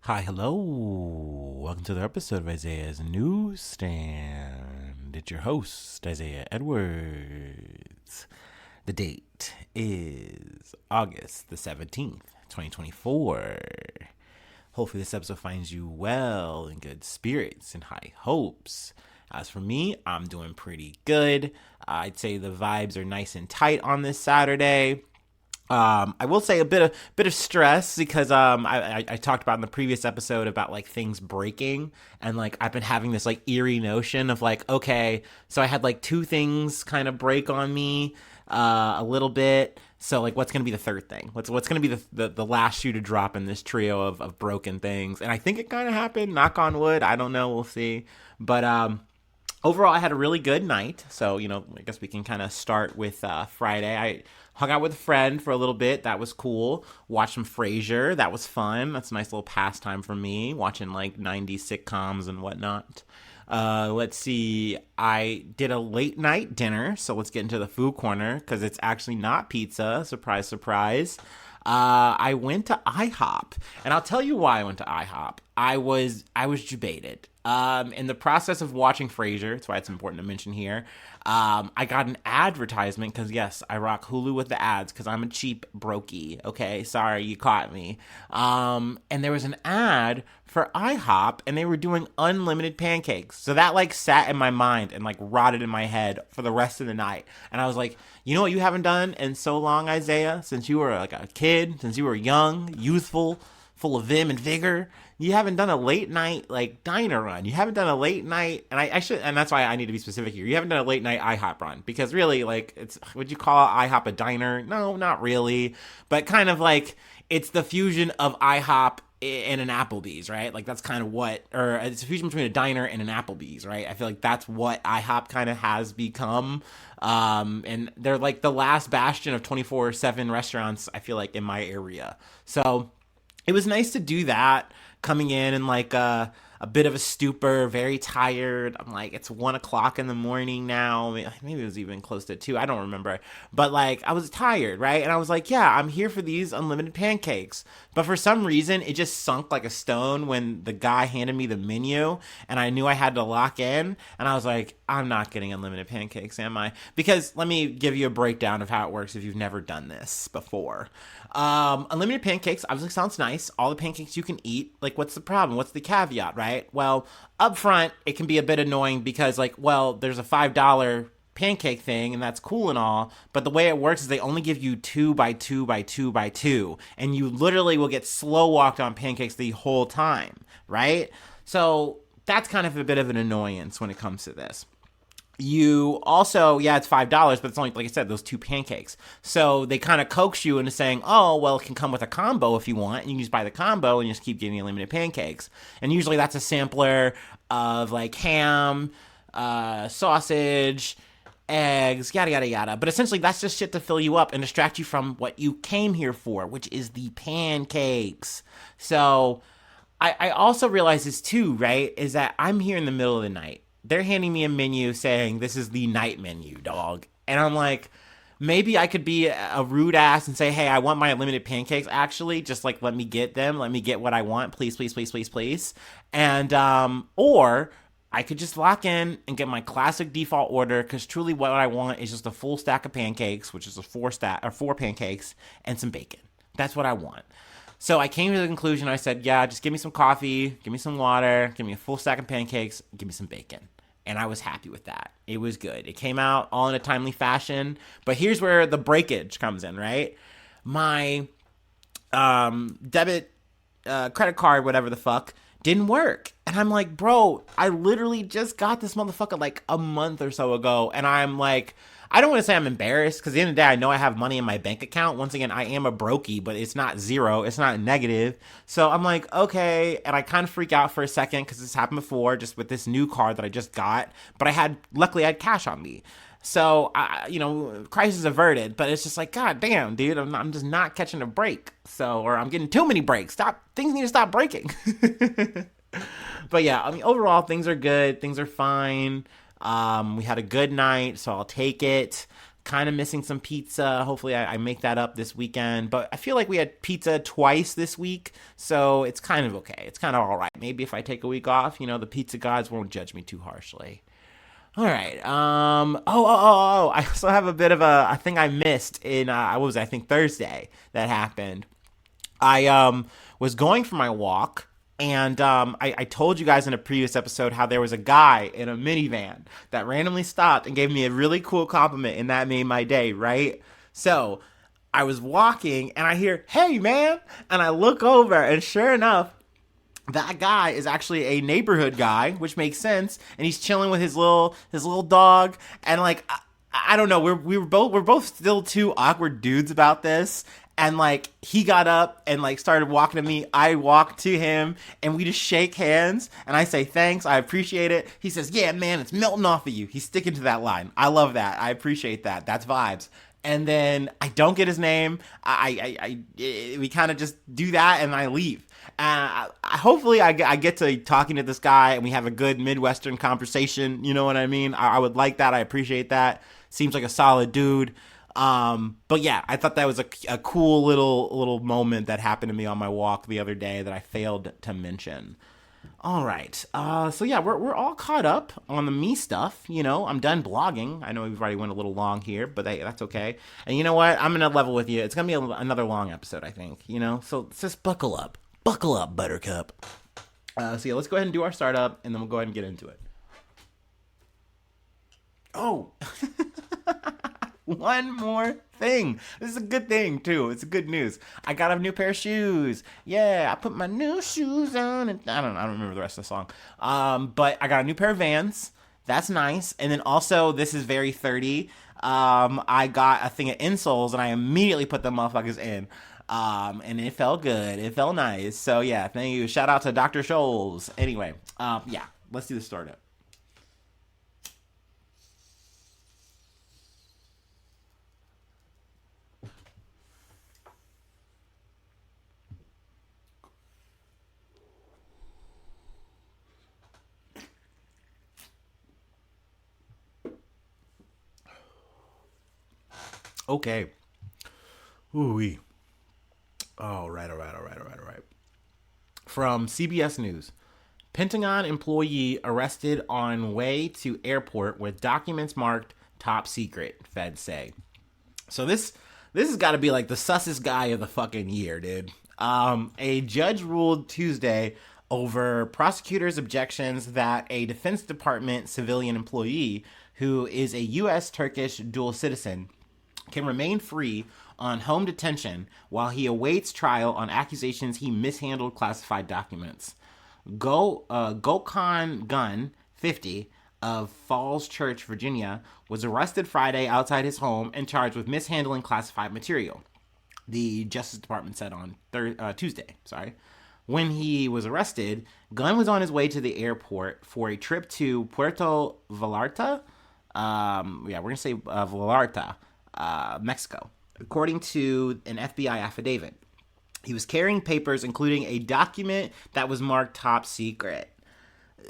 Hi, hello. Welcome to the episode of Isaiah's Newsstand. It's your host, Isaiah Edwards. The date is August the 17th, 2024. Hopefully this episode finds you well, in good spirits and high hopes. As for me, I'm doing pretty good. I'd say the vibes are nice and tight on this Saturday. I will say a bit of stress because I talked about in the previous episode about like things breaking, and like I've been having this like eerie notion of like, okay, so I had like two things kind of break on me a little bit. So like, what's gonna be the third thing? What's gonna be the last shoe to drop in this trio of broken things? And I think it kind of happened. Knock on wood. I don't know. We'll see. But overall, I had a really good night. So, I guess we can kind of start with Friday. I hung out with a friend for a little bit. That was cool. Watched some Frasier. That was fun. That's a nice little pastime for me, watching like 90s sitcoms and whatnot. Let's see. I did a late night dinner. So let's get into the food corner because it's actually not pizza. Surprise, surprise. I went to IHOP, and I'll tell you why I went to IHOP. I was debated. In the process of watching Frasier, that's why it's important to mention here, I got an advertisement because, yes, I rock Hulu with the ads because I'm a cheap brokey, okay? Sorry, you caught me. And there was an ad for IHOP, and they were doing unlimited pancakes. So that, like, sat in my mind and, like, rotted in my head for the rest of the night. And I was like, you know what you haven't done in so long, Isaiah? Since you were, like, a kid, since you were young, youthful, full of vim and vigor, you haven't done a late night like diner run. You haven't done a late night, and I should, and that's why I need to be specific here. You haven't done a late night IHOP run because really, like, would you call IHOP a diner? No, not really, but kind of like it's the fusion of IHOP and an Applebee's, right? Like that's kind of or it's a fusion between a diner and an Applebee's, right? I feel like that's what IHOP kind of has become. And they're like the last bastion of 24/7 restaurants, I feel like, in my area. So it was nice to do that, coming in like a bit of a stupor, very tired. I'm like, it's 1:00 in the morning now. Maybe it was even close to 2. I don't remember. But like, I was tired, right? And I was like, yeah, I'm here for these unlimited pancakes. But for some reason, it just sunk like a stone when the guy handed me the menu and I knew I had to lock in. And I was like, I'm not getting unlimited pancakes, am I? Because let me give you a breakdown of how it works if you've never done this before. Unlimited pancakes obviously sounds nice. All the pancakes you can eat. Like, what's the problem? What's the caveat, right? Well, up front, it can be a bit annoying because, like, well, there's a $5 pancake thing, and that's cool and all, but the way it works is they only give you 2 by 2 by 2 by 2, and you literally will get slow walked on pancakes the whole time, right? So that's kind of a bit of an annoyance when it comes to this. You also, yeah, it's $5, but it's only, like I said, those 2 pancakes. So they kind of coax you into saying, oh, well, it can come with a combo if you want, and you can just buy the combo and just keep getting unlimited pancakes. And usually that's a sampler of like ham, sausage, eggs, yada, yada, yada. But essentially that's just shit to fill you up and distract you from what you came here for, which is the pancakes. So I also realize this too, right, is that I'm here in the middle of the night. They're handing me a menu saying this is the night menu, dog. And I'm like, maybe I could be a rude ass and say, hey, I want my unlimited pancakes, actually. Just like, let me get them. Let me get what I want. Please, please, please, please, please. And, or I could just lock in and get my classic default order, because truly what I want is just a full stack of pancakes, which is a 4 pancakes and some bacon. That's what I want. So I came to the conclusion. I said, yeah, just give me some coffee, give me some water, give me a full stack of pancakes, give me some bacon. And I was happy with that. It was good. It came out all in a timely fashion. But here's where the breakage comes in, right? My debit, credit card, whatever the fuck, didn't work. And I'm like, bro, I literally just got this motherfucker like a month or so ago. And I'm like, I don't want to say I'm embarrassed, because at the end of the day, I know I have money in my bank account. Once again, I am a brokey, but it's not zero. It's not negative. So I'm like, okay. And I kind of freak out for a second because this happened before, just with this new card that I just got. But luckily I had cash on me. So, crisis averted. But it's just like, God damn, dude, I'm just not catching a break. Or I'm getting too many breaks. Things need to stop breaking. But yeah, I mean, overall, things are good. Things are fine. We had a good night, so I'll take it. Kind of missing some pizza. Hopefully I make that up this weekend. But I feel like we had pizza twice this week, so it's kind of okay. It's kind of all right. Maybe if I take a week off, the pizza gods won't judge me too harshly. All right. I also have a bit of a thing I missed in what was it? I think Thursday that happened. I was going for my walk, and I told you guys in a previous episode how there was a guy in a minivan that randomly stopped and gave me a really cool compliment, and that made my day, right? So I was walking, and I hear, "Hey, man," and I look over, and sure enough, that guy is actually a neighborhood guy, which makes sense, and he's chilling with his little dog, and like I don't know, we're both still two awkward dudes about this, and like he got up and like started walking to me. I walked to him, and we just shake hands, and I say thanks, I appreciate it. He says, "Yeah, man, it's melting off of you." He's sticking to that line. I love that. I appreciate that. That's vibes. And then I don't get his name. We kind of just do that, and I leave. Hopefully I get to talking to this guy and we have a good Midwestern conversation. You know what I mean? I would like that. I appreciate that. Seems like a solid dude. But yeah, I thought that was a cool little moment that happened to me on my walk the other day that I failed to mention. All right. So yeah, we're all caught up on the me stuff. I'm done blogging. I know we've already went a little long here, but hey, that's okay. And you know what? I'm gonna level with you. It's gonna be another long episode, I think. So just buckle up. Buckle up, Buttercup. So yeah, let's go ahead and do our startup, and then we'll go ahead and get into it. Oh, one more thing. This is a good thing, too. It's good news. I got a new pair of shoes. Yeah, I put my new shoes on, and I don't remember the rest of the song. But I got a new pair of Vans. That's nice. And then also, this is very 30. I got a thing of insoles, and I immediately put them motherfuckers in. And it felt good. It felt nice. So yeah, thank you. Shout out to Dr. Scholes. Anyway, yeah, let's do the startup. Okay. Ooh-wee. All right. From CBS News. Pentagon employee arrested on way to airport with documents marked top secret, feds say. So this has got to be like the sussest guy of the fucking year, dude. A judge ruled Tuesday over prosecutors' objections that a Defense Department civilian employee who is a U.S. Turkish dual citizen can remain free on home detention while he awaits trial on accusations he mishandled classified documents. Gokhan Gunn, 50, of Falls Church, Virginia, was arrested Friday outside his home and charged with mishandling classified material, the Justice Department said on Tuesday. When he was arrested, Gunn was on his way to the airport for a trip to Puerto Vallarta. We're going to say Vallarta, Mexico, according to an FBI affidavit. He was carrying papers, including a document that was marked top secret,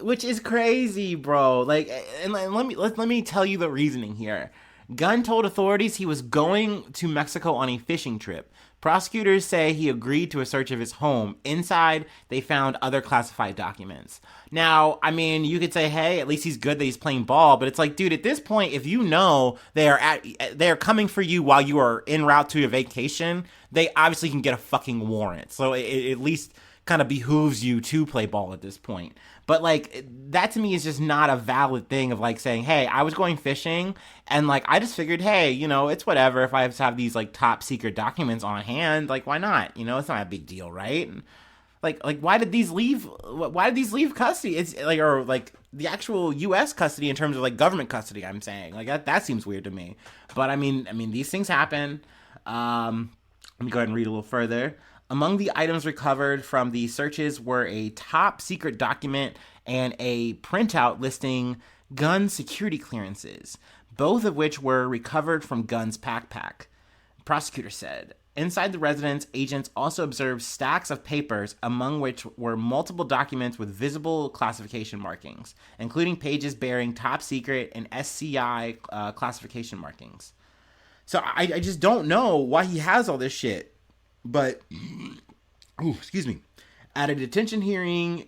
which is crazy, bro. Like, and let me tell you the reasoning here. Gunn told authorities he was going to Mexico on a fishing trip. Prosecutors say he agreed to a search of his home. Inside, they found other classified documents. Now, I mean, you could say, hey, at least he's good that he's playing ball, but it's like, dude, at this point, if you know they are coming for you while you are en route to a vacation, they obviously can get a fucking warrant. So it at least kind of behooves you to play ball at this point. But like, that to me is just not a valid thing of like saying, hey, I was going fishing and like I just figured, hey, it's whatever if I have these like top secret documents on hand, like why not? It's not a big deal, right? And like why did these leave custody? It's like, or like the actual US custody in terms of like government custody, I'm saying. Like that seems weird to me. But I mean these things happen. Let me go ahead and read a little further. Among the items recovered from the searches were a top secret document and a printout listing gun security clearances, both of which were recovered from Gunn's backpack. Prosecutor said. Inside the residence, agents also observed stacks of papers, among which were multiple documents with visible classification markings, including pages bearing top secret and SCI classification markings. So I just don't know why he has all this shit. But, excuse me, at a detention hearing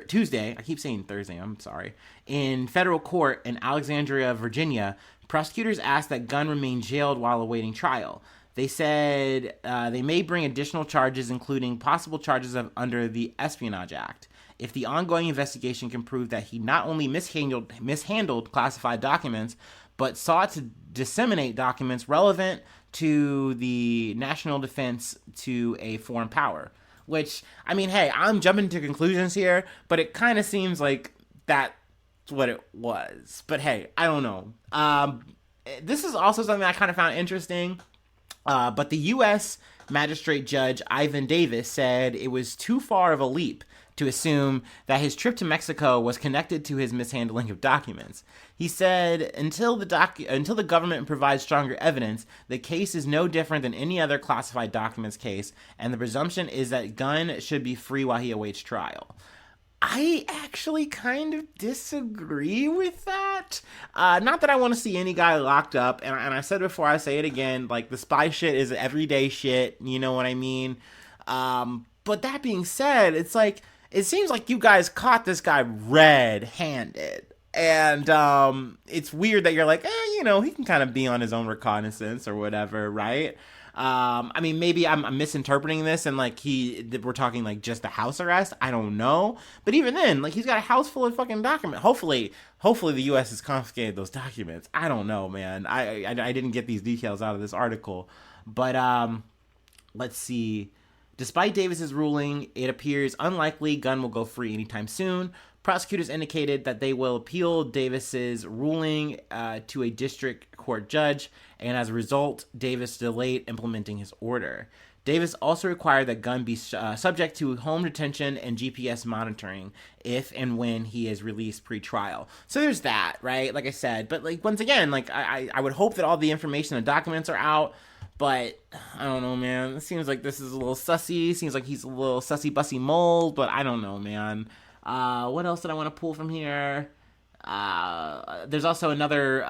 Tuesday, I keep saying Thursday, I'm sorry, in federal court in Alexandria, Virginia, prosecutors asked that Gunn remain jailed while awaiting trial. They said they may bring additional charges, including possible charges under the Espionage Act, if the ongoing investigation can prove that he not only mishandled classified documents, but sought to disseminate documents relevant to the national defense to a foreign power. Which, I mean, hey, I'm jumping to conclusions here, but it kind of seems like that's what it was. But hey, I don't know. This is also something I kind of found interesting. But the U.S. Magistrate Judge Ivan Davis said it was too far of a leap to assume that his trip to Mexico was connected to his mishandling of documents. He said, until the government provides stronger evidence, the case is no different than any other classified documents case, and the presumption is that Gunn should be free while he awaits trial. I actually kind of disagree with that. Not that I want to see any guy locked up, and I've said before, I say it again, like, the spy shit is everyday shit, you know what I mean? But that being said, it's like, it seems like you guys caught this guy red-handed. And it's weird that you're like, you know, he can kind of be on his own reconnaissance or whatever, right? I mean, maybe I'm misinterpreting this and like we're talking like just a house arrest. I don't know. But even then, like, he's got a house full of fucking documents. Hopefully the U.S. has confiscated those documents. I don't know, man. I didn't get these details out of this article. But let's see. Despite Davis's ruling, it appears unlikely Gunn will go free anytime soon. Prosecutors indicated that they will appeal Davis's ruling to a district court judge, and as a result, Davis delayed implementing his order. Davis also required that Gunn be subject to home detention and GPS monitoring if and when he is released pre-trial. So there's that, right? Like I said, but like once again, like I would hope that all the information and documents are out. But I don't know, man. It seems like this is a little sussy. Seems like he's a little sussy-bussy mole, but I don't know, man. What else did I want to pull from here? There's also another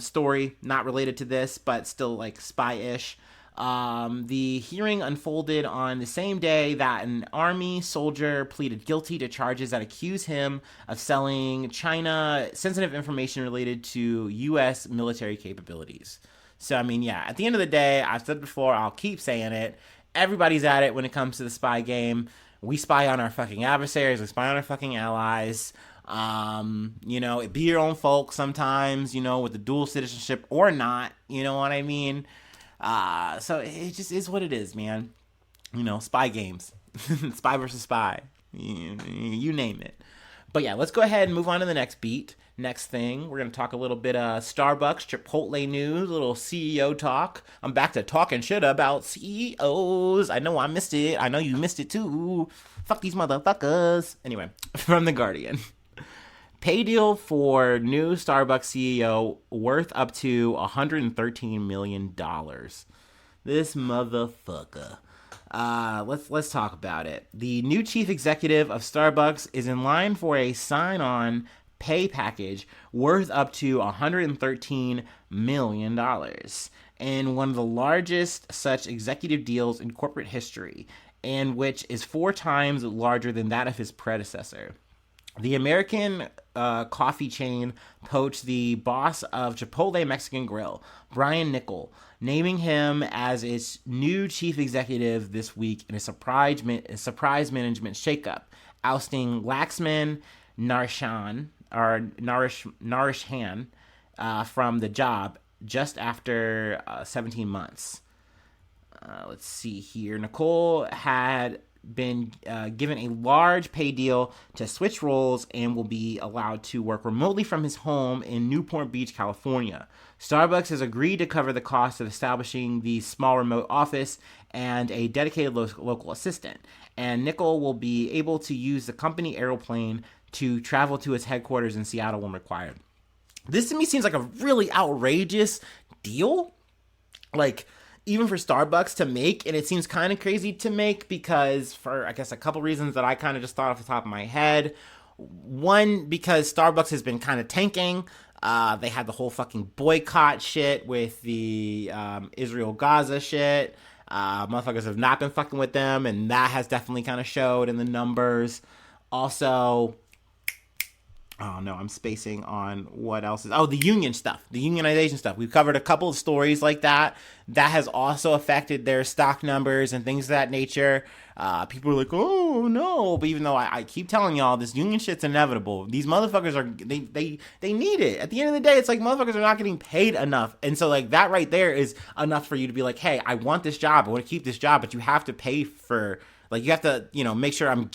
story not related to this, but still like spy-ish. The hearing unfolded on the same day that an army soldier pleaded guilty to charges that accuse him of selling China sensitive information related to U.S. military capabilities. So, I mean, yeah, at the end of the day, I've said it before, I'll keep saying it. Everybody's at it when it comes to the spy game. We spy on our fucking adversaries. We spy on our fucking allies. You know, it be your own folk sometimes, you know, with the dual citizenship or not. You know what I mean? So it just is what it is, man. You know, spy games. Spy versus spy. You name it. But yeah, let's go ahead and move on to the next beat. Next thing, we're going to talk a little bit of Starbucks, Chipotle news, a little CEO talk. I'm back to talking shit about CEOs. I know I missed it. I know you missed it too. Fuck these motherfuckers. Anyway, from The Guardian. Pay deal for new Starbucks CEO worth up to $113 million. This motherfucker. Let's talk about it. The new chief executive of Starbucks is in line for a sign-on pay package worth up to $113 million, and one of the largest such executive deals in corporate history, and which is 4 times larger than that of his predecessor. The American coffee chain poached the boss of Chipotle Mexican Grill, Brian Niccol, naming him as its new chief executive this week in a surprise management shakeup, ousting Laxman Narishan from the job just after 17 months. Let's see here. Niccol had been given a large pay deal to switch roles and will be allowed to work remotely from his home in Newport Beach, California. Starbucks has agreed to cover the cost of establishing the small remote office and a dedicated local assistant, and Niccol will be able to use the company airplane to travel to its headquarters in Seattle when required. This to me seems like a really outrageous deal. Like, even for Starbucks to make, and it seems kind of crazy to make because for, I guess, a couple reasons that I kind of just thought off the top of my head. One, because Starbucks has been kind of tanking. They had the whole fucking boycott shit with the Israel-Gaza shit. Motherfuckers have not been fucking with them, and that has definitely kind of showed in the numbers. Also, oh no, I'm spacing on what else is. Oh, the union stuff, the unionization stuff. We've covered a couple of stories like that. That has also affected their stock numbers and things of that nature. People are like, oh no, but even though I keep telling y'all this union shit's inevitable, these motherfuckers are they need it. At the end of the day, it's like motherfuckers are not getting paid enough, and so like that right there is enough for you to be like, hey, I want this job, I want to keep this job, but you have to pay for, like, you have to, you know, make sure I'm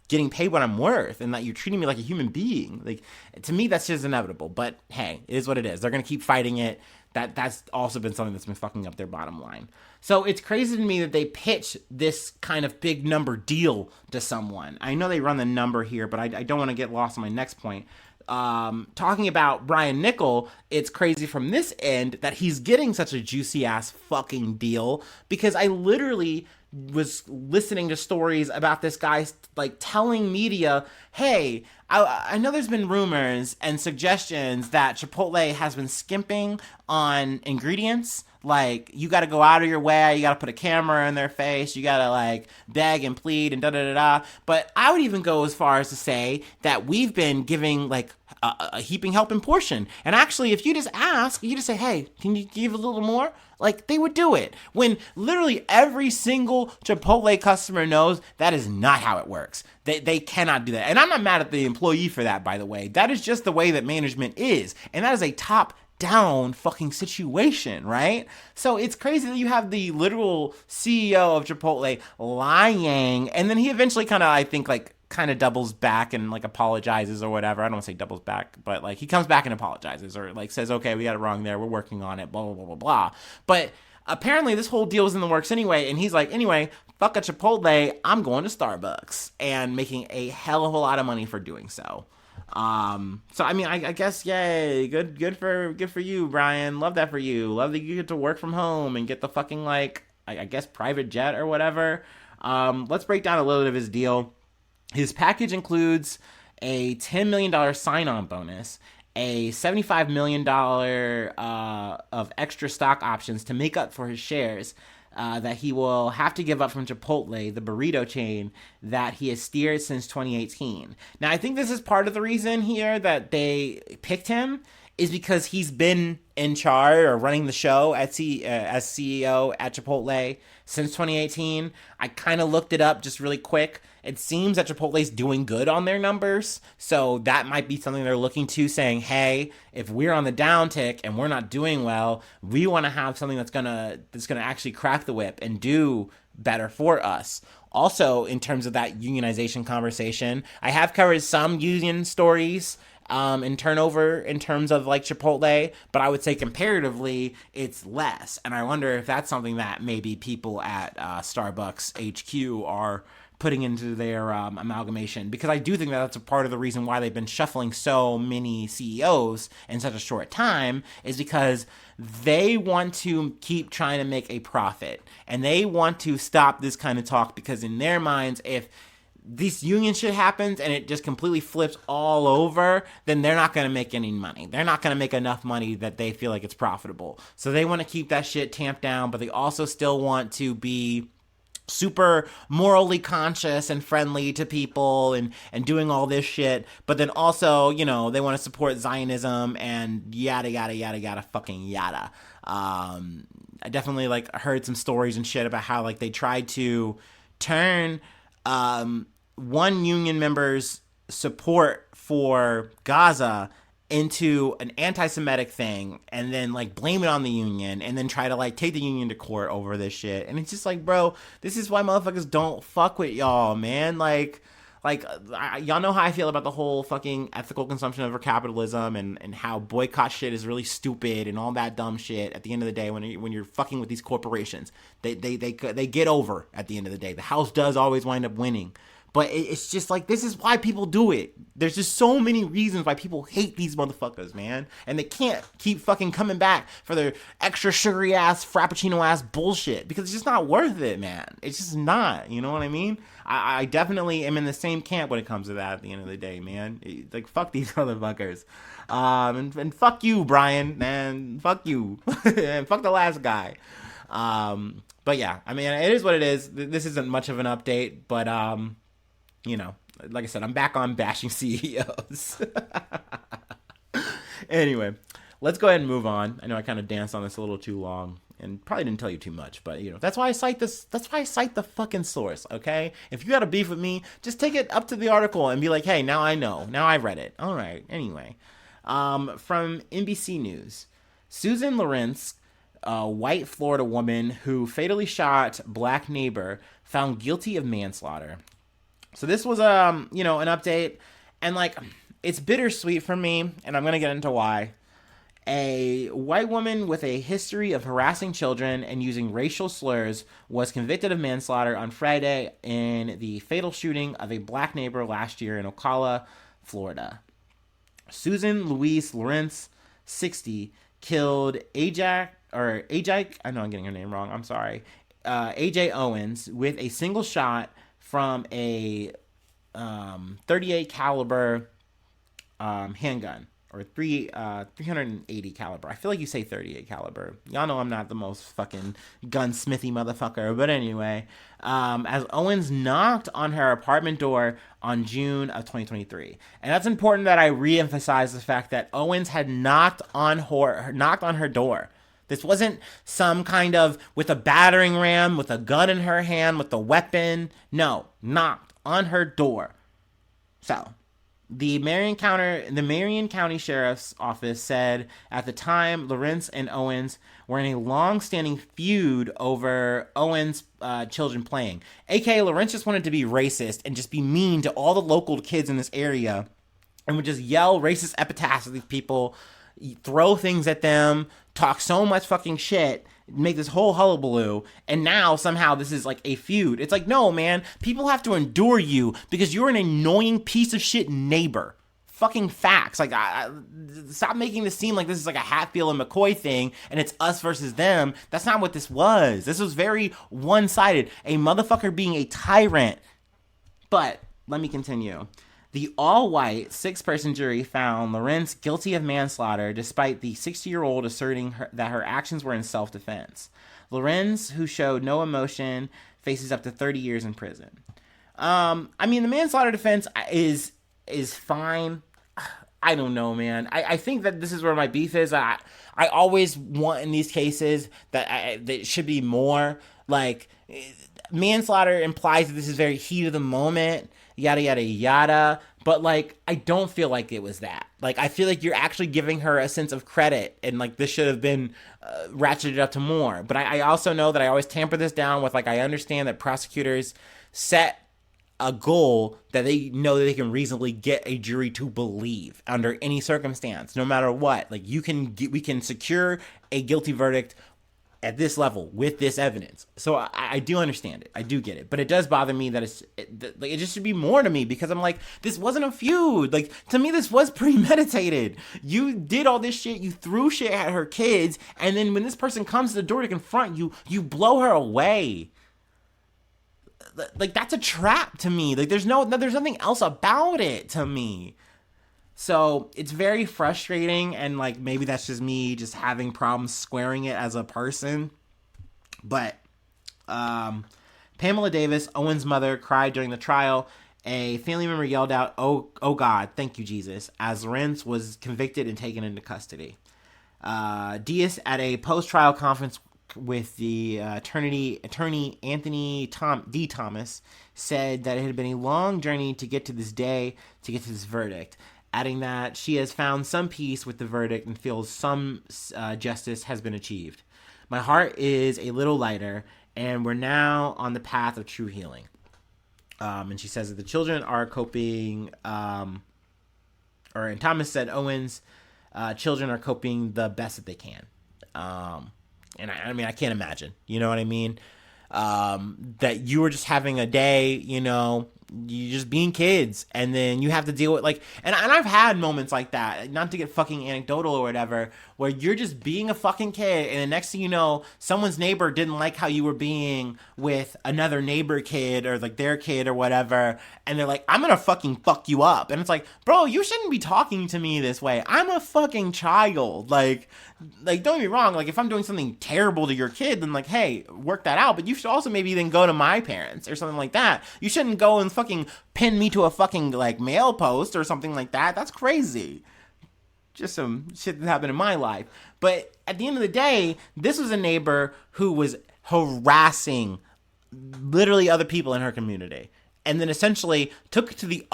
getting paid what I'm worth and that you're treating me like a human being. Like, to me, that's just inevitable. But hey, it is what it is. They're going to keep fighting it. That's also been something that's been fucking up their bottom line. So it's crazy to me that they pitch this kind of big number deal to someone. I know they run the number here, but I don't want to get lost on my next point. Talking about Brian Nickel, it's crazy from this end that he's getting such a juicy ass fucking deal, because I literally was listening to stories about this guy like telling media, hey, I know there's been rumors and suggestions that Chipotle has been skimping on ingredients. Like, you got to go out of your way, you got to put a camera in their face, you got to like beg and plead and da-da-da-da. But I would even go as far as to say that we've been giving like a heaping helping portion. And actually, if you just ask, you just say, hey, can you give a little more? Like, they would do it. When literally every single Chipotle customer knows that is not how it works. They cannot do that. And I'm not mad at the employee for that, by the way. That is just the way that management is. And that is a top-down fucking situation, right? So it's crazy that you have the literal CEO of Chipotle lying, and then he eventually kind of, I think, like, kind of doubles back and like apologizes or whatever. I don't want to say doubles back, but like he comes back and apologizes or like says, okay, we got it wrong there, we're working on it, blah blah blah blah blah. But apparently this whole deal is in the works anyway, and he's like, anyway, fuck a Chipotle, I'm going to Starbucks, and making a hell of a lot of money for doing so. So I mean, I guess, yay, good for you, Brian. Love that for you. Love that you get to work from home and get the fucking, like, I guess private jet or whatever. Let's break down a little bit of his deal. His package includes a $10 million sign-on bonus, a $75 million of extra stock options to make up for his shares that he will have to give up from Chipotle, the burrito chain that he has steered since 2018. Now, I think this is part of the reason here that they picked him, is because he's been in charge or running the show as CEO at Chipotle since 2018. I kind of looked it up just really quick. It seems that Chipotle's doing good on their numbers, so that might be something they're looking to, saying, hey, if we're on the downtick and we're not doing well, we want to have something that's gonna actually crack the whip and do better for us. Also, in terms of that unionization conversation, I have covered some union stories in turnover in terms of like Chipotle, but I would say comparatively it's less. And I wonder if that's something that maybe people at Starbucks HQ are putting into their amalgamation, because I do think that that's a part of the reason why they've been shuffling so many CEOs in such a short time, is because they want to keep trying to make a profit, and they want to stop this kind of talk, because in their minds, if this union shit happens and it just completely flips all over, then they're not going to make any money. They're not going to make enough money that they feel like it's profitable. So they want to keep that shit tamped down, but they also still want to be super morally conscious and friendly to people and doing all this shit. But then also, you know, they want to support Zionism and yada, yada, yada, yada, fucking yada. I definitely like heard some stories and shit about how like they tried to turn one union member's support for Gaza into an anti-Semitic thing, and then like blame it on the union, and then try to like take the union to court over this shit. And it's just like, bro, this is why motherfuckers don't fuck with y'all, man. Like y'all know how I feel about the whole fucking ethical consumption of capitalism, and how boycott shit is really stupid and all that dumb shit. At the end of the day, when you're fucking with these corporations, they get over at the end of the day. The house does always wind up winning. But it's just like, this is why people do it. There's just so many reasons why people hate these motherfuckers, man. And they can't keep fucking coming back for their extra sugary ass, frappuccino ass bullshit. Because it's just not worth it, man. It's just not. You know what I mean? I definitely am in the same camp when it comes to that at the end of the day, man. Like, fuck these motherfuckers. And fuck you, Brian. And fuck you. And fuck the last guy. But yeah, I mean, it is what it is. This isn't much of an update, but, you know, like I said, I'm back on bashing CEOs. Anyway, let's go ahead and move on. I know I kind of danced on this a little too long and probably didn't tell you too much, but you know, that's why I cite this. That's why I cite the fucking source. Okay. If you got a beef with me, just take it up to the article and be like, hey, now I know, now I read it. All right. Anyway, from NBC News, Susan Lawrence, a white Florida woman who fatally shot black neighbor, found guilty of manslaughter. So this was, you know, an update, and like, it's bittersweet for me, and I'm going to get into why. A white woman with a history of harassing children and using racial slurs was convicted of manslaughter on Friday in the fatal shooting of a black neighbor last year in Ocala, Florida. Susan Louise Lawrence, 60, killed Ajak, I know I'm getting her name wrong, I'm sorry, AJ Owens with a single shot from a 38 caliber handgun, or 380 caliber. I feel like you say 38 caliber. Y'all know I'm not the most fucking gunsmithy motherfucker, but anyway, as Owens knocked on her apartment door on June of 2023. And that's important that I reemphasize the fact that Owens had knocked on her door. This wasn't some kind of with a battering ram, with a gun in her hand, with a weapon. No, knocked on her door. So, the Marion County Sheriff's Office said at the time Lawrence and Owens were in a long-standing feud over Owens' children playing. AKA, Lawrence just wanted to be racist and just be mean to all the local kids in this area and would just yell racist epithets at these people, throw things at them, talk so much fucking shit, make this whole hullabaloo, and now somehow this is like a feud. It's like, no, man, people have to endure you because you're an annoying piece of shit neighbor. Fucking facts. Like, stop making this seem like this is like a Hatfield and McCoy thing and it's us versus them. That's not what this was. This was very one-sided. A motherfucker being a tyrant. But let me continue. The all-white, 6-person jury found Lawrence guilty of manslaughter despite the 60-year-old asserting that her actions were in self-defense. Lawrence, who showed no emotion, faces up to 30 years in prison. I mean, the manslaughter defense is fine. I don't know, man. I think that this is where my beef is. I always want in these cases that it should be more. Like, manslaughter implies that this is very heat of the moment, yada, yada, yada. But, like, I don't feel like it was that. Like, I feel like you're actually giving her a sense of credit, and, like, this should have been ratcheted up to more. But I also know that I always tamper this down with, like, I understand that prosecutors set a goal that they know that they can reasonably get a jury to believe under any circumstance, no matter what. Like, we can secure a guilty verdict at this level with this evidence. So I do understand it. I do get it. But it does bother me that it just should be more to me, because I'm like, this wasn't a feud. Like, to me, this was premeditated. You did all this shit. You threw shit at her kids. And then when this person comes to the door to confront you, you blow her away. Like, that's a trap to me. Like, there's nothing else about it to me. So it's very frustrating, and like, maybe that's just me just having problems squaring it as a person. But Pamela Davis, Owen's mother, cried during the trial. A family member yelled out, "Oh God, thank you, Jesus," as Lawrence was convicted and taken into custody. Diaz, at a post-trial conference with the attorney Anthony D. Thomas, said that it had been a long journey to get to this day, to get to this verdict, adding that she has found some peace with the verdict and feels some justice has been achieved. My heart is a little lighter, and we're now on the path of true healing. And she says that the children are coping, and Thomas said Owen's children are coping the best that they can. And I mean, I can't imagine, you know what I mean? That you were just having a day, you know, you just being kids, and then you have to deal with like, and I've had moments like that, not to get fucking anecdotal or whatever, where you're just being a fucking kid, and the next thing you know, someone's neighbor didn't like how you were being with another neighbor kid or like their kid or whatever, and they're like, I'm gonna fucking fuck you up. And it's like, bro, you shouldn't be talking to me this way. I'm a fucking child. Like don't get me wrong, like if I'm doing something terrible to your kid, then like, hey, work that out, but you should also maybe then go to my parents or something like that. You shouldn't go and fucking pin me to a fucking like mail post or something like that. That's crazy. Just some shit that happened in my life. But at the end of the day, this was a neighbor who was harassing literally other people in her community, and then essentially took it to the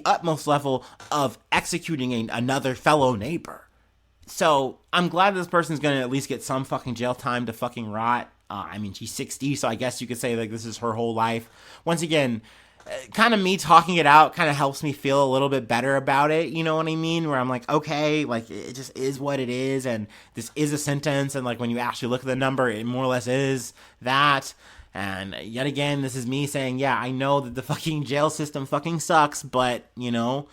utmost level of executing another fellow neighbor. So I'm glad this person's gonna at least get some fucking jail time to fucking rot. I mean, she's 60, so I guess you could say like this is her whole life. Once again, kind of me talking it out kind of helps me feel a little bit better about it. You know what I mean? Where I'm like, okay, like it just is what it is, and this is a sentence, and like when you actually look at the number, it more or less is that. And yet again, this is me saying, yeah, I know that the fucking jail system fucking sucks, but you know,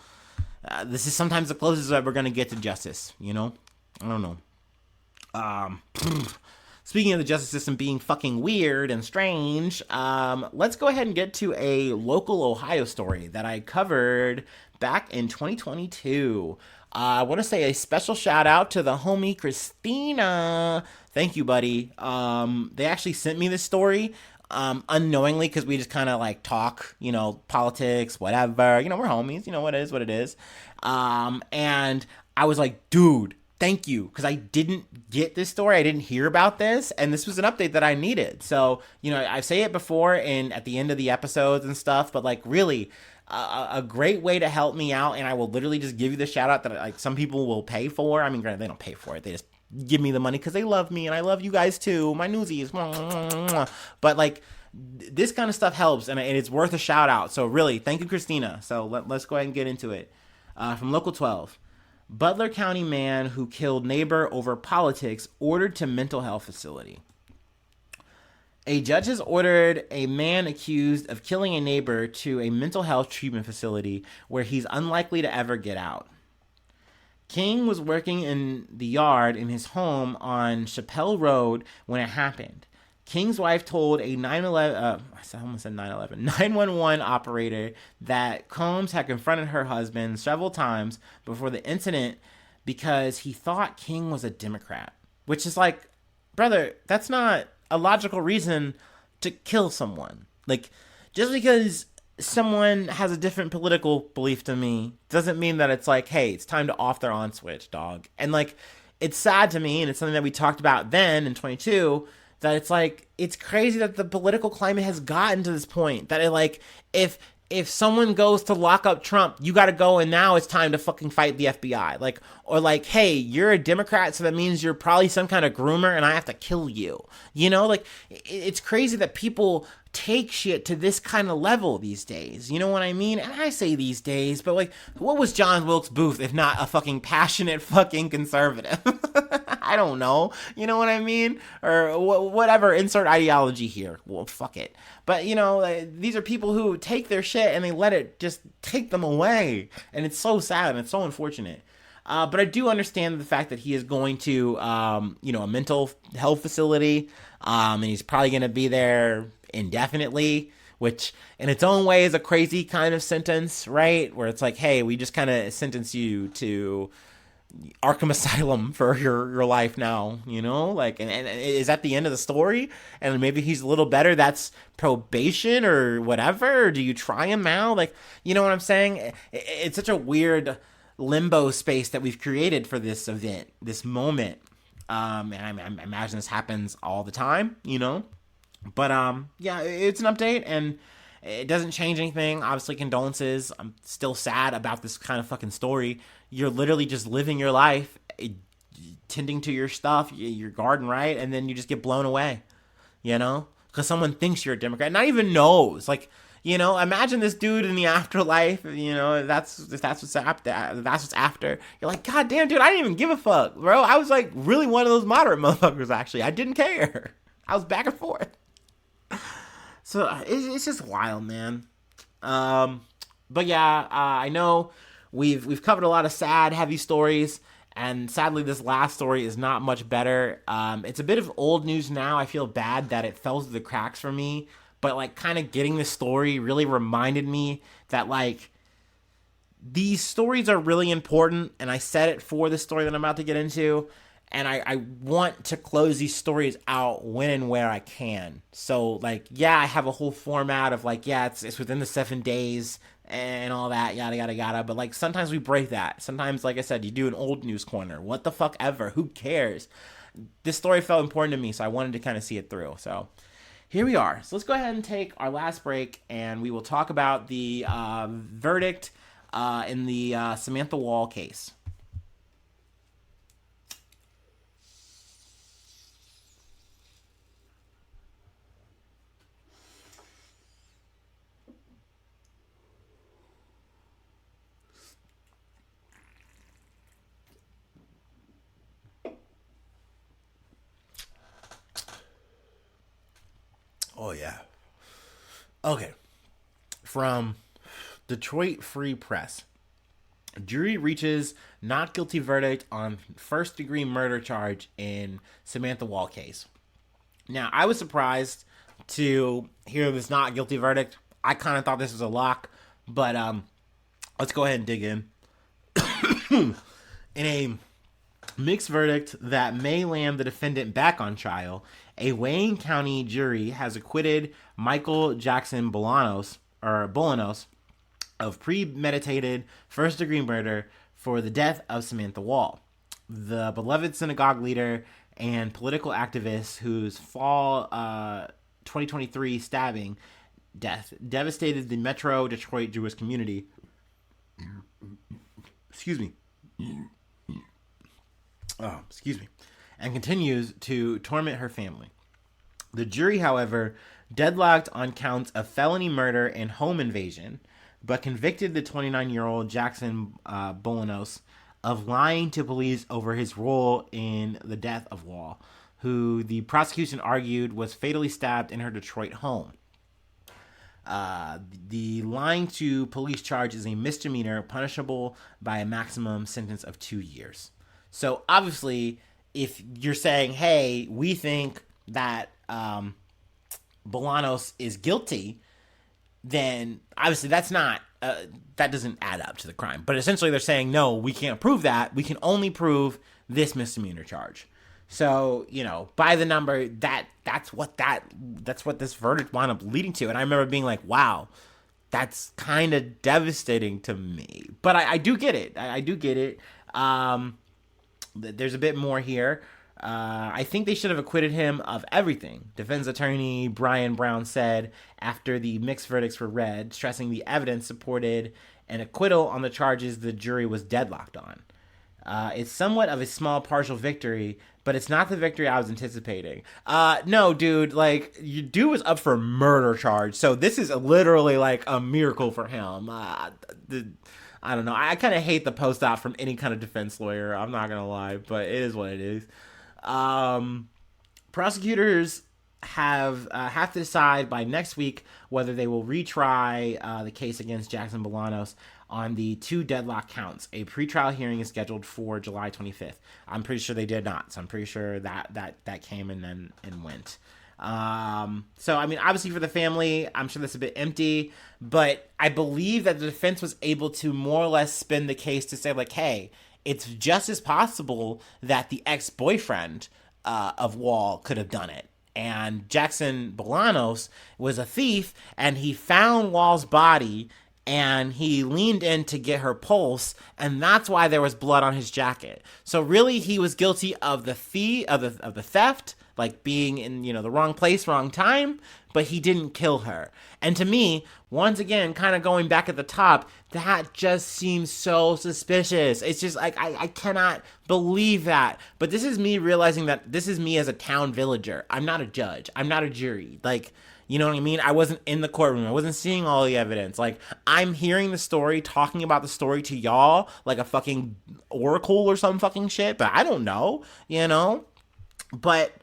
this is sometimes the closest that we're gonna get to justice. You know, I don't know. Speaking of the justice system being fucking weird and strange, let's go ahead and get to a local Ohio story that I covered back in 2022. I want to say a special shout out to the homie Christina. Thank you, buddy. They actually sent me this story unknowingly, because we just kind of like talk, you know, politics, whatever. You know, we're homies. You know, what it is. And I was like, dude, thank you, because I didn't get this story. I didn't hear about this, and this was an update that I needed. So, you know, I say it before and at the end of the episodes and stuff, but like really a great way to help me out, and I will literally just give you the shout out that like some people will pay for. I mean, granted, they don't pay for it. They just give me the money because they love me, and I love you guys too, my newsies. But like this kind of stuff helps, and it's worth a shout out. So really, thank you, Christina. So let's go ahead and get into it. From Local 12. Butler County man who killed neighbor over politics ordered to mental health facility. A judge has ordered a man accused of killing a neighbor to a mental health treatment facility where he's unlikely to ever get out. King was working in the yard in his home on Chappelle Road when it happened. King's wife told a 911 operator that Combs had confronted her husband several times before the incident because he thought King was a Democrat. Which is like, brother, that's not a logical reason to kill someone. Like, just because someone has a different political belief to me doesn't mean that it's like, hey, it's time to off their on switch, dog. And like, it's sad to me, and it's something that we talked about then in 22, that it's like, it's crazy that the political climate has gotten to this point that it like, if someone goes to lock up Trump, you got to go, and now it's time to fucking fight the FBI. Like, or like, hey, you're a Democrat, so that means you're probably some kind of groomer, and I have to kill you. You know, like, it's crazy that people take shit to this kind of level these days. You know what I mean? And I say these days, but like, what was John Wilkes Booth if not a fucking passionate fucking conservative? I don't know. You know what I mean? Or whatever, insert ideology here. Well, fuck it. But, you know, these are people who take their shit and they let it just take them away. And it's so sad and it's so unfortunate. But I do understand the fact that he is going to, you know, a mental health facility. And he's probably going to be there indefinitely, which in its own way is a crazy kind of sentence, right? Where it's like, hey, we just kind of sentence you to Arkham Asylum for your life now, you know? Like, and is that the end of the story? And maybe he's a little better, that's probation or whatever? Or do you try him out? Like, you know what I'm saying? It's such a weird limbo space that we've created for this event, this moment. And I imagine this happens all the time, you know? But, yeah, it's an update, and it doesn't change anything. Obviously, condolences. I'm still sad about this kind of fucking story. You're literally just living your life, tending to your stuff, your garden, right? And then you just get blown away, you know? Because someone thinks you're a Democrat, not even knows. Like, you know, imagine this dude in the afterlife, you know, that's what's after. You're like, God damn, dude, I didn't even give a fuck, bro. I was like really one of those moderate motherfuckers, actually. I didn't care. I was back and forth. So it's just wild, man. But yeah, I know we've covered a lot of sad, heavy stories, and sadly, this last story is not much better. It's a bit of old news now. I feel bad that it fell through the cracks for me, but like, kind of getting this story really reminded me that like these stories are really important, and I said it for the story that I'm about to get into. And I want to close these stories out when and where I can. So, like, yeah, I have a whole format of, like, yeah, it's within the 7 days and all that, yada, yada, yada. But, like, sometimes we break that. Sometimes, like I said, you do an old news corner. What the fuck ever? Who cares? This story felt important to me, so I wanted to kind of see it through. So, here we are. So, let's go ahead and take our last break, and we will talk about the verdict in the Samantha Wall case. Oh, yeah. Okay. From Detroit Free Press. Jury reaches not guilty verdict on first-degree murder charge in Samantha Wall case. Now, I was surprised to hear this not guilty verdict. I kind of thought this was a lock, but let's go ahead and dig in. In a mixed verdict that may land the defendant back on trial, a Wayne County jury has acquitted Michael Jackson Bolanos of premeditated first-degree murder for the death of Samantha Wall, the beloved synagogue leader and political activist whose fall 2023 stabbing death devastated the Metro Detroit Jewish community. Excuse me. And continues to torment her family. The jury, however, deadlocked on counts of felony murder and home invasion, but convicted the 29-year-old Jackson Bolanos of lying to police over his role in the death of Wall, who the prosecution argued was fatally stabbed in her Detroit home. The lying to police charge is a misdemeanor punishable by a maximum sentence of 2 years. So obviously, if you're saying, hey, we think that Bolanos is guilty, then obviously that's not, that doesn't add up to the crime. But essentially they're saying, no, we can't prove that. We can only prove this misdemeanor charge. So, you know, by the number, that's what this verdict wound up leading to. And I remember being like, wow, that's kind of devastating to me. But I do get it. I do get it. There's a bit more here. I think they should have acquitted him of everything, defense attorney Brian Brown said after the mixed verdicts were read, stressing the evidence supported an acquittal on the charges the jury was deadlocked on. It's somewhat of a small partial victory, but it's not the victory I was anticipating. No, dude, like, you dude was up for a murder charge, so this is literally like a miracle for him. I don't know. I kind of hate the post-op from any kind of defense lawyer. I'm not gonna lie, but it is what it is. Prosecutors have to decide by next week whether they will retry the case against Jackson Bolanos on the 2 deadlock counts. A pretrial hearing is scheduled for July 25th. I'm pretty sure they did not, so I'm pretty sure that came and went. So, I mean, obviously for the family, I'm sure that's a bit empty, but I believe that the defense was able to more or less spin the case to say, like, hey, it's just as possible that the ex-boyfriend of Wall could have done it. And Jackson Bolanos was a thief, and he found Wall's body, and he leaned in to get her pulse, and that's why there was blood on his jacket. So really, he was guilty of the theft, like being in, you know, the wrong place, wrong time, but he didn't kill her. And to me, once again, kind of going back at the top, that just seems so suspicious. It's just like, I cannot believe that. But this is me realizing that this is me as a town villager. I'm not a judge. I'm not a jury. Like, you know what I mean? I wasn't in the courtroom. I wasn't seeing all the evidence. Like, I'm hearing the story, talking about the story to y'all like a fucking oracle or some fucking shit, but I don't know, you know? But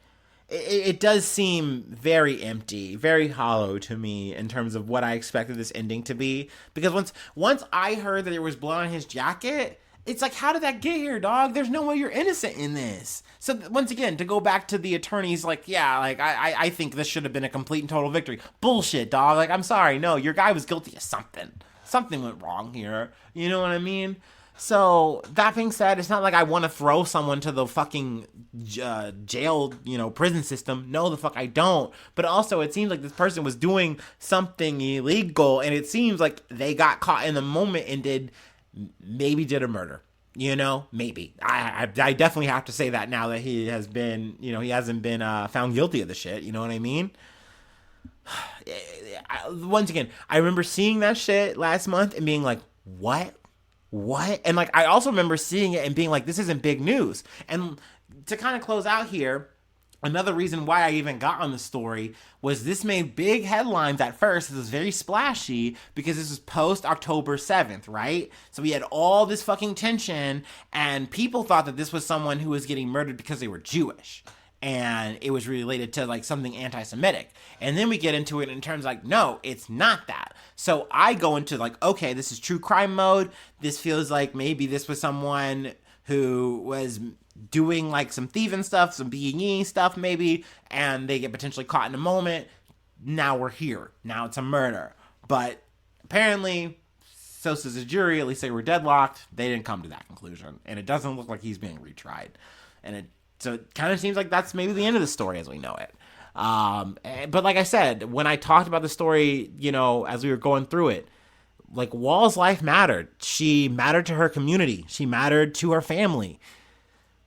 it does seem very empty, very hollow to me in terms of what I expected this ending to be. Because once I heard that there was blood on his jacket, it's like, how did that get here, dog? There's no way you're innocent in this. So once again, to go back to the attorneys, like, yeah, like, I think this should have been a complete and total victory. Bullshit, dog. Like, I'm sorry. No, your guy was guilty of something. Something went wrong here. You know what I mean? So, that being said, it's not like I want to throw someone to the fucking jail, prison system. No, the fuck I don't. But also, it seems like this person was doing something illegal, and it seems like they got caught in the moment and did a murder. Maybe. I definitely have to say that now that he has been, he hasn't been found guilty of the shit. You know what I mean? Once again, I remember seeing that shit last month and being like, what? And like, I also remember seeing it and being like, this isn't big news. And to kind of close out here, another reason why I even got on the story was this made big headlines at first. It was very splashy because this was post October 7th, right? So we had all this fucking tension and people thought that this was someone who was getting murdered because they were Jewish. And it was related to like something anti-Semitic. And then we get into it in terms like, no, it's not that. So I go into like, okay, this is true crime mode. This feels like maybe this was someone who was doing like some thieving stuff, some B&E stuff maybe, and they get potentially caught in a moment. Now we're here. Now it's a murder. But apparently, so says the jury, at least they were deadlocked. They didn't come to that conclusion. And it doesn't look like he's being retried. So it kind of seems like that's maybe the end of the story as we know it. But like I said, when I talked about the story, as we were going through it, like Wall's life mattered. She mattered to her community. She mattered to her family.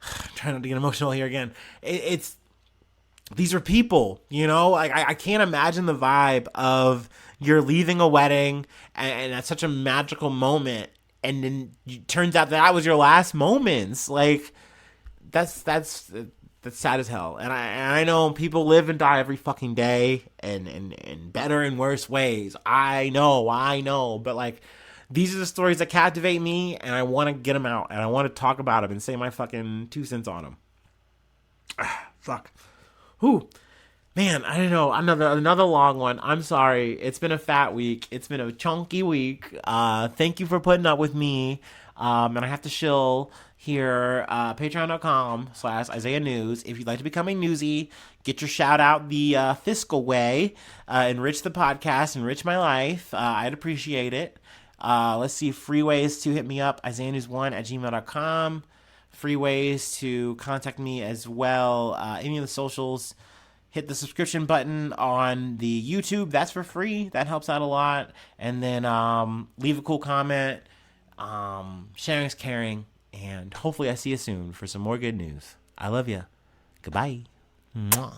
I'm trying not to get emotional here again. These are people, like I can't imagine the vibe of you're leaving a wedding and that's such a magical moment. And then it turns out that was your last moments. Like, that's sad as hell. And I know people live and die every fucking day and better and worse ways. I know. But like, these are the stories that captivate me and I want to get them out and I want to talk about them and say my fucking 2 cents on them. Fuck. Whew. Man, I don't know. Another long one. I'm sorry. It's been a fat week. It's been a chunky week. Thank you for putting up with me. And I have to shill here, patreon.com/Isaiah News. If you'd like to become a newsie, get your shout out the fiscal way, enrich the podcast, enrich my life. I'd appreciate it. Let's see, free ways to hit me up, isaiahnews1@gmail.com. Free ways to contact me as well. Any of the socials. Hit the subscription button on the YouTube. That's for free. That helps out a lot. And then leave a cool comment. Sharing is caring. And hopefully I see you soon for some more good news. I love you. Goodbye. Mwah.